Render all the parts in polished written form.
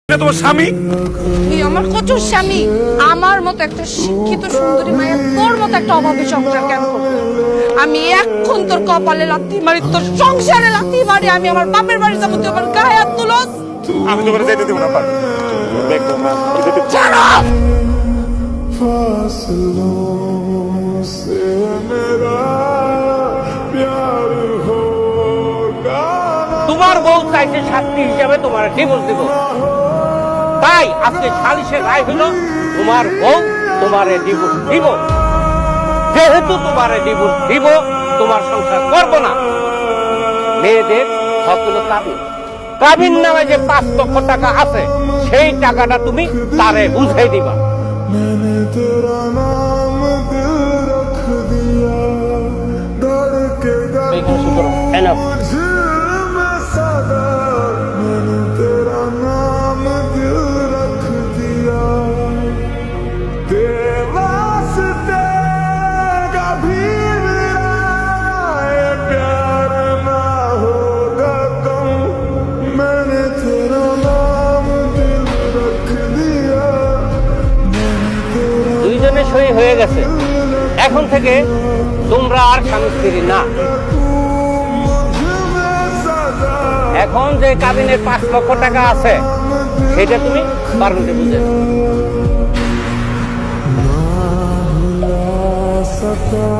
তোমার স্বামী তুই আমার কচুর স্বামী। আমার মতো একটা শিক্ষিত সুন্দরী মায়ের তোর মতো একটা অভাবী সংসার কেন করবে? আমি এখন তোর কপালে লাথি মারি, তোর সংসারে লাথি মারি। আমি আমার বাপের বাড়ি যাবো, তুই আমার গায়ে হাত তুলস। আমি তোমার যেতে দেবো না পার একদম না ছাড়ো! তোমার বউ চাইছে সাক্ষী হিসাবে তোমার ডিভোর্স দিব, তাই আজকে সালিশের রায় হলো তোমার বউ তোমারে ডিভোর্স দিব। যেহেতু তোমারে ডিভোর্স দিব, তোমার সংসার করব না। মেয়েদের হক হলো কাবিন। কাবিন নামে যে 5 লক্ষ টাকা আছে, সেই টাকাটা তুমি তারে বুঝাই দিবা। मैंने तेरा नाम दिल रख दिया धड़केगा Enough. मुझे में सदा मैंने तेरा नाम दिल रख दिया तेरे वास्ते कभी मेरा ये प्यार ना होगा कम मैंने तेरा नाम दिल रख दिया দুইজনে সই হয়ে গেছে। এখন থেকে তোমরা আর স্বামী স্ত্রী না। এখন যে কাবিনের 5 লক্ষ টাকা আছে, সেটা তুমি পারমিটে বুঝে सका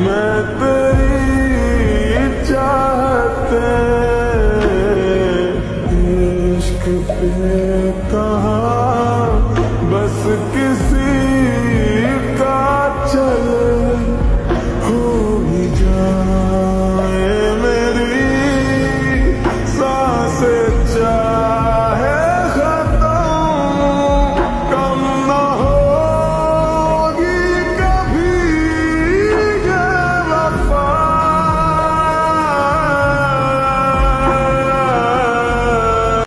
मैं तेरी चाहते इश्क पे